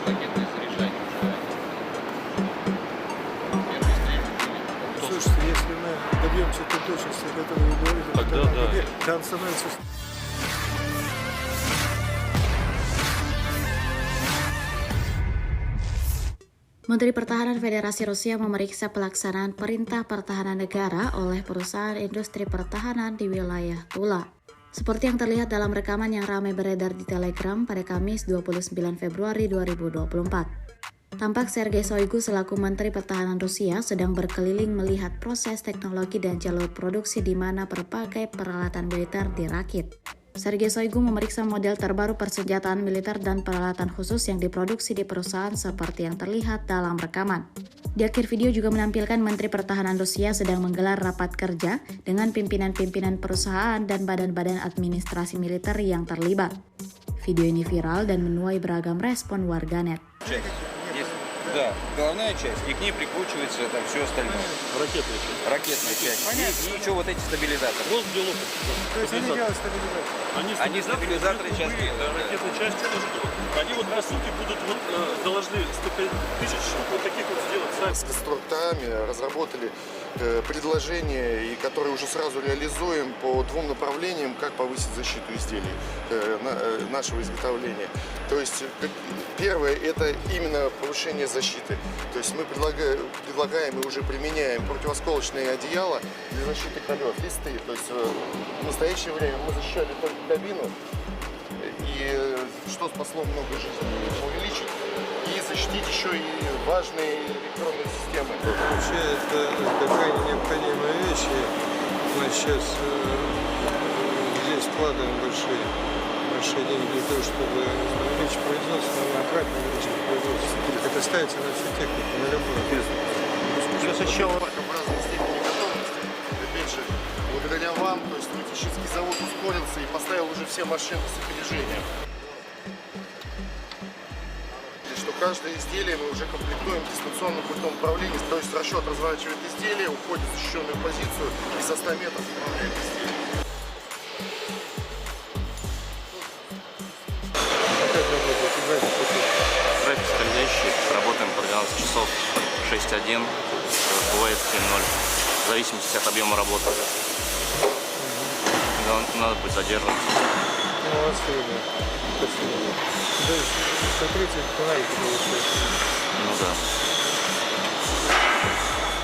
ракетное заряжание уже. Слушайте, если мы добьемся той точности, о которой вы говорите, Тогда да. там становится... Menteri Pertahanan Federasi Rusia memeriksa pelaksanaan perintah pertahanan negara oleh perusahaan industri pertahanan di wilayah Tula. Seperti yang terlihat dalam rekaman yang ramai beredar di Telegram pada Kamis 29 Februari 2024. Tampak Sergei Shoigu selaku Menteri Pertahanan Rusia sedang berkeliling melihat proses teknologi dan jalur produksi di mana berbagai peralatan militer dirakit. Sergei Shoigu memeriksa model terbaru persenjataan militer dan peralatan khusus yang diproduksi di perusahaan seperti yang terlihat dalam rekaman. Di akhir video juga menampilkan Menteri Pertahanan Rusia sedang menggelar rapat kerja dengan pimpinan-pimpinan perusahaan dan badan-badan administrasi militer yang terlibat. Video ini viral dan menuai beragam respon warganet. Да, головная часть, и к ней прикручивается там все остальное. Ракетная часть. Ракетная часть. И еще вот эти стабилизаторы. Вот где лопать. То есть они делают стабилизацию? Они стабилизаторы сейчас делают. Ракетные части тоже делают. Они вот по сути будут должны 105 тысяч вот таких вот сделать сами. С конструкторами разработали предложение, и которое уже сразу реализуем по двум направлениям, как повысить защиту изделий нашего изготовления. То есть первое – это именно повышение защиты. То есть мы предлагаем и уже применяем противосколочные одеяла для защиты колес, листы. То есть в настоящее время мы защищали только кабину, и что спасло много жизней, увеличить и защитить еще и важные электронные системы. Вообще это крайне необходимая вещь. И мы сейчас здесь вкладываем большие деньги для того, чтобы увеличить производство, кратно увеличить производство. Это ставится на всю технику, на любую. Плюс еще в разной степени готовности. Опять же, благодаря вам, то есть Мытищинский завод ускорился и поставил уже все машины с опережением. Что каждое изделие мы уже комплектуем дистанционным пультом управления, то есть расчет разворачивает изделие, уходит в защищенную позицию и со 100 метров управляет изделием. График скользящий, работаем по 12 часов, 6.1, бывает 7.0, в зависимости от объема работы. Надо будет задерживаться. Молодцы, да. Спасибо. Дальше смотрите, фонарик получается. Ну да.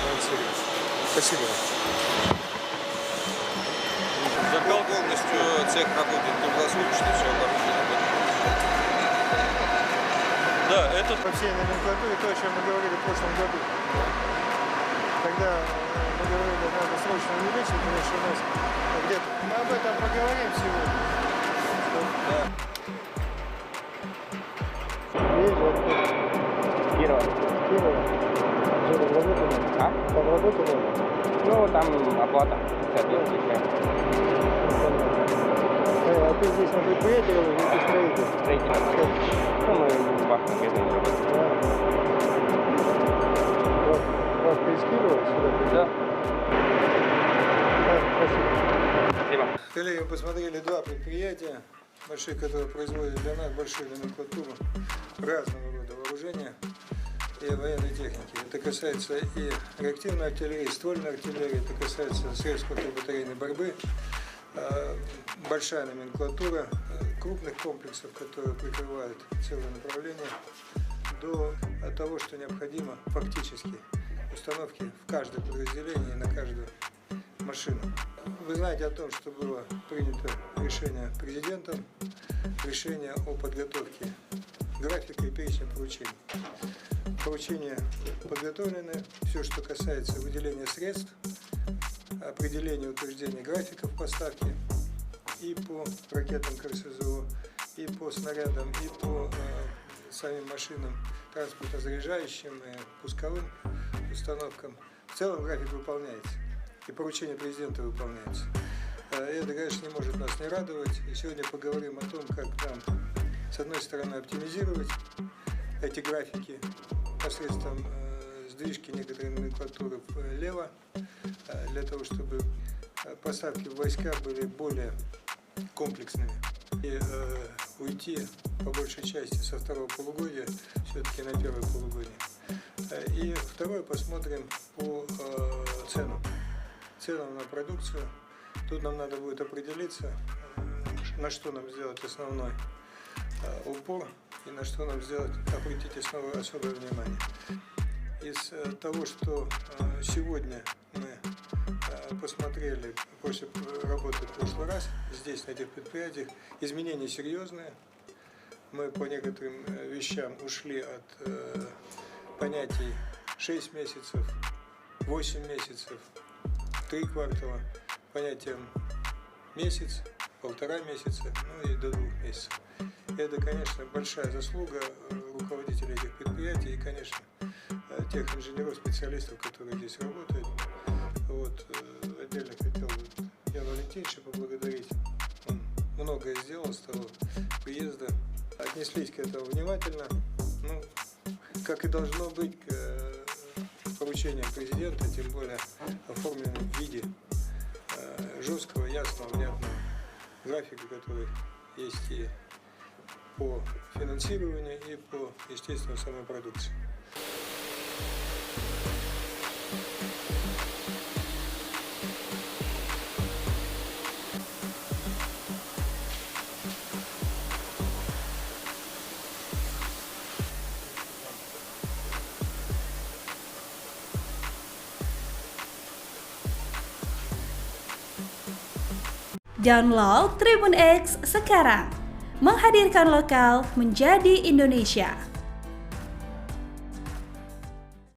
Молодцы. Спасибо. Закал полностью, цех работает круглосуточно, все оборудовано. Да, это По всей номенклатуре то, о чем мы говорили в прошлом году. Когда мы говорили, надо срочно увеличить, потому что у нас где-то... Мы об этом поговорим сегодня. Кирова. Что, там работали? А? Там работали? Ну, там оплата соответствующая. А ты здесь на предприятии или ты строитель? Строительство. Ну, мы в вашем магазине работаем. Вас перескидывают сюда? Да. Да, спасибо. Спасибо. Коллеги, мы посмотрели два предприятия, большие, которые производят для нас большую номенклатуру разного рода вооружения и военной техники. Это касается и реактивной артиллерии, и ствольной артиллерии, это касается средств противобатарейной борьбы, большая номенклатура крупных комплексов, которые прикрывают целое направление, до того, что необходимо фактически установки в каждое подразделение на каждую машину. Вы знаете о том, что было принято решение президентом, решение о подготовке графика и перечня поручений. Поручения подготовлены, все, что касается выделения средств, определения утверждения графиков поставки и по ракетам КРСЗО, и по снарядам, и по самим машинам, транспортно-заряжающим и пусковым установкам. В целом график выполняется, и поручение президента выполняется. Это, конечно, не может нас не радовать. И сегодня поговорим о том, как нам, с одной стороны, оптимизировать эти графики посредством сдвижки некоторой номенклатуры влево, для того, чтобы поставки в войска были более комплексными. и уйти по большей части со второго полугодия все-таки на первое полугодие. И второе, посмотрим по ценам на продукцию. Тут нам надо будет определиться, на что нам сделать основной упор и на что нам сделать, обратить особое внимание. Из того, что сегодня мы посмотрели после работы в прошлый раз здесь, на этих предприятиях, изменения серьезные. Мы по некоторым вещам ушли от понятий 6 месяцев, 8 месяцев, 3 квартала, понятиям месяц, 1,5 месяца, ну и до 2 месяцев. Это, конечно, большая заслуга руководителей этих предприятий и, конечно, тех инженеров, специалистов, которые здесь работают. Вот, отдельно хотел бы Яна Валентиновича поблагодарить. Он многое сделал с того приезда. Отнеслись к этому внимательно, ну, как и должно быть к поручениям президента, тем более оформленным в виде жесткого, ясного, внятного графика, который есть и по финансированию, и по, естественно, самой продукции. Download Tribun X sekarang, menghadirkan lokal menjadi Indonesia.